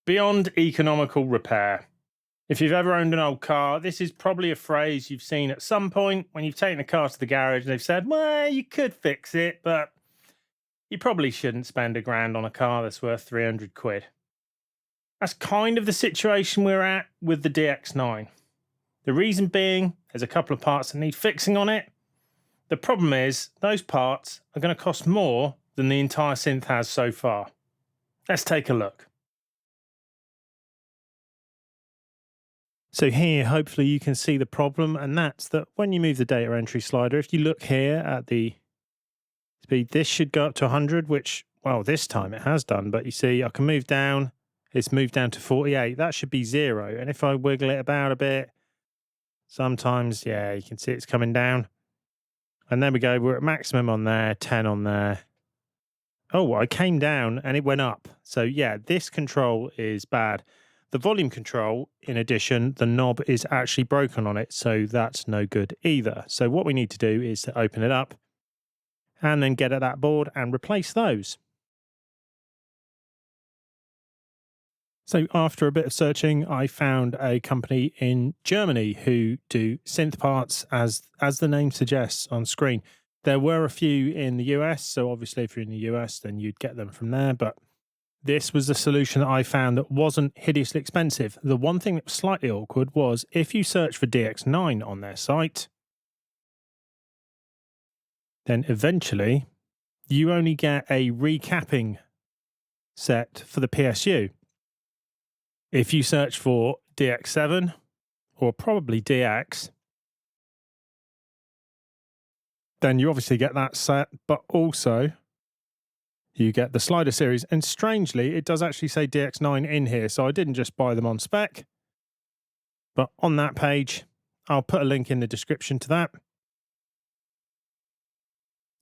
Beyond economical repair. If you've ever owned an old car, this is probably a phrase you've seen at some point when you've taken a car to the garage and they've said, well, you could fix it, but you probably shouldn't spend £1,000 on a car that's worth 300 quid. That's kind of the situation we're at with the DX9. The reason being, there's a couple of parts that need fixing on it. The problem is, those parts are going to cost more than the entire Synth has so far. Let's take a look. So here, hopefully you can see the problem, and that's that when you move the data entry slider, if you look here at the speed, this should go up to 100, which, well, this time it has done, but you see I can move down, it's moved down to 48, that should be 0, and if I wiggle it about a bit, sometimes, yeah, you can see it's coming down, and there we go, we're at maximum on there, 10 on there. Oh, I came down and it went up, so yeah, this control is bad. The volume control, in addition, the knob is actually broken on it, so that's no good either. So what we need to do is to open it up and then get at that board and replace those. So after a bit of searching, I found a company in Germany who do synth parts as the name suggests on screen. There were a few in the US, so obviously if you're in the US, then you'd get them from there, but this was the solution that I found that wasn't hideously expensive. The one thing that was slightly awkward was if you search for DX9 on their site, then eventually you only get a recapping set for the PSU. If you search for DX7 or probably DX, then you obviously get that set, but also you get the slider series, and strangely, it does actually say DX9 in here, so I didn't just buy them on spec. But on that page, I'll put a link in the description to that.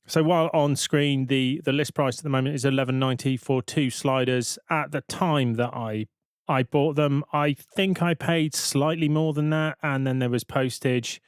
So while on screen, the list price at the moment is $11.90 for 2 sliders. At the time that I bought them, I think I paid slightly more than that, and then there was postage.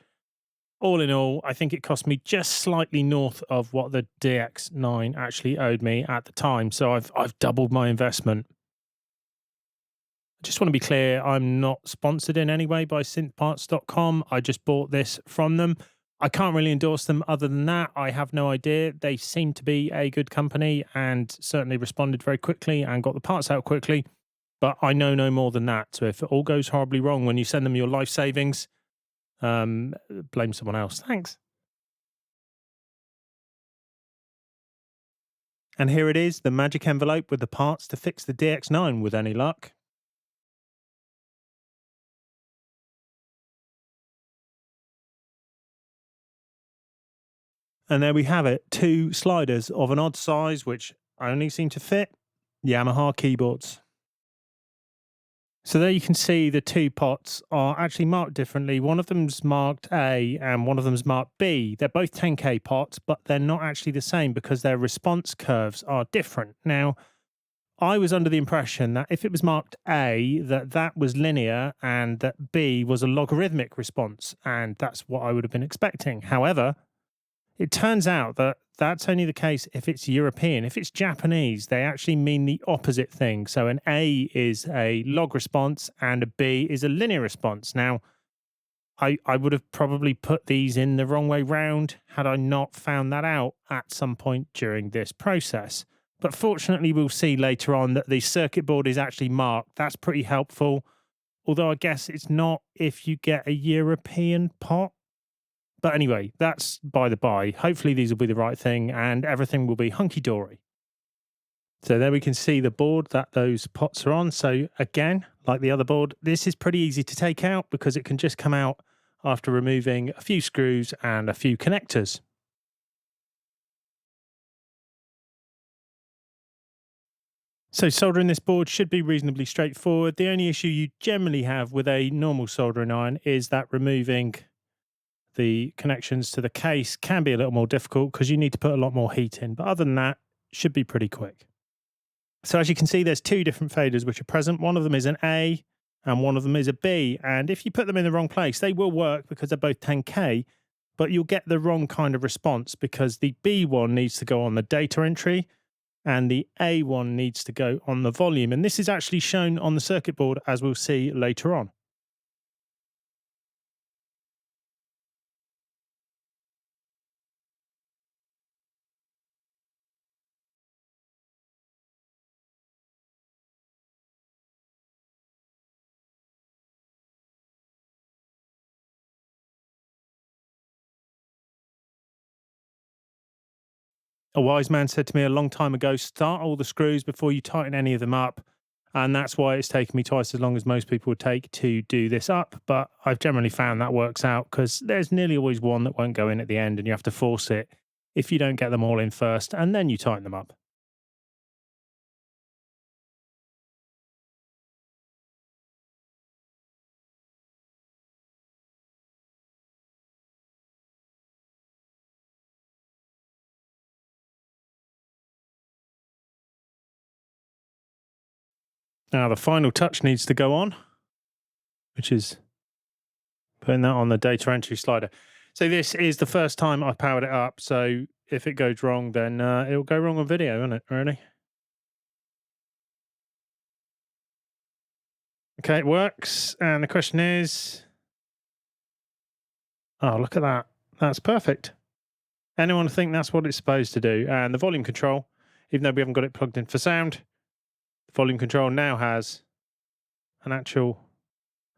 All in all, I think it cost me just slightly north of what the DX9 actually owed me at the time. So I've doubled my investment. I just want to be clear, I'm not sponsored in any way by synthparts.com. I just bought this from them. I can't really endorse them other than that. I have no idea. They seem to be a good company and certainly responded very quickly and got the parts out quickly. But I know no more than that. So if it all goes horribly wrong when you send them your life savings, blame someone else. Thanks. And here it is, the magic envelope with the parts to fix the DX9 with any luck. And there we have it, 2 sliders of an odd size, which only seem to fit Yamaha keyboards. So there you can see the 2 pots are actually marked differently. One of them's marked A and one of them's marked B. They're both 10K pots, but they're not actually the same because their response curves are different. Now, I was under the impression that if it was marked A, that was linear and that B was a logarithmic response, and that's what I would have been expecting. However, it turns out that that's only the case if it's European. If it's Japanese, they actually mean the opposite thing. So an A is a log response and a B is a linear response. Now, I would have probably put these in the wrong way round had I not found that out at some point during this process. But fortunately, we'll see later on that the circuit board is actually marked. That's pretty helpful. Although I guess it's not if you get a European pot. But anyway, that's by the by. Hopefully these will be the right thing and everything will be hunky-dory. So there we can see the board that those pots are on. So again, like the other board, this is pretty easy to take out because it can just come out after removing a few screws and a few connectors. So soldering this board should be reasonably straightforward. The only issue you generally have with a normal soldering iron is that removing the connections to the case can be a little more difficult because you need to put a lot more heat in. But other than that, should be pretty quick. So as you can see, there's 2 different faders which are present. One of them is an A and one of them is a B. And if you put them in the wrong place, they will work because they're both 10K, but you'll get the wrong kind of response because the B one needs to go on the data entry and the A one needs to go on the volume. And this is actually shown on the circuit board, as we'll see later on. A wise man said to me a long time ago, start all the screws before you tighten any of them up. And that's why it's taken me twice as long as most people would take to do this up. But I've generally found that works out because there's nearly always one that won't go in at the end and you have to force it if you don't get them all in first and then you tighten them up. Now the final touch needs to go on, which is putting that on the data entry slider. So this is the first time I've powered it up. So if it goes wrong, then it'll go wrong on video, won't it, really? Okay, it works. And the question is, oh, look at that. That's perfect. Anyone think that's what it's supposed to do? And the volume control, even though we haven't got it plugged in for sound, the volume control now has an actual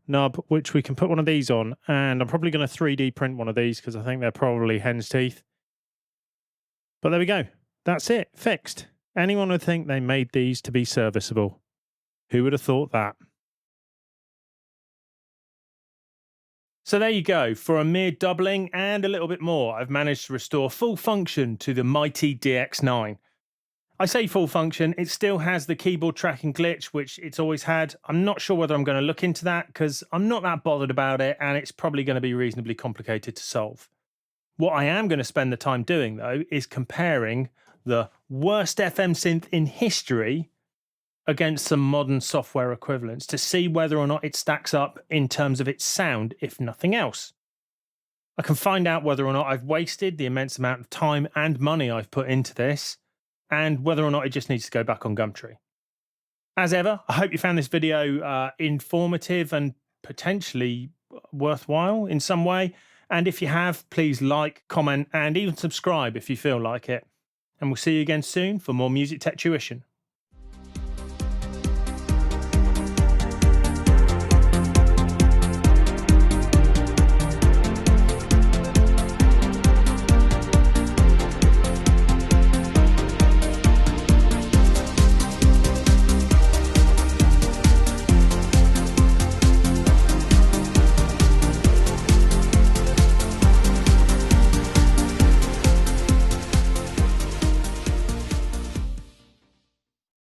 nub, which we can put one of these on. And I'm probably going to 3D print one of these because I think they're probably hen's teeth. But there we go. That's it. Fixed. Anyone would think they made these to be serviceable. Who would have thought that? So there you go. For a mere doubling and a little bit more, I've managed to restore full function to the mighty DX9. I say full function, it still has the keyboard tracking glitch, which it's always had. I'm not sure whether I'm going to look into that because I'm not that bothered about it and it's probably going to be reasonably complicated to solve. What I am going to spend the time doing, though, is comparing the worst FM synth in history against some modern software equivalents to see whether or not it stacks up in terms of its sound, if nothing else. I can find out whether or not I've wasted the immense amount of time and money I've put into this, and whether or not it just needs to go back on Gumtree. As ever, I hope you found this video informative and potentially worthwhile in some way. And if you have, please like, comment, and even subscribe if you feel like it. And we'll see you again soon for more Music Tech Tuition.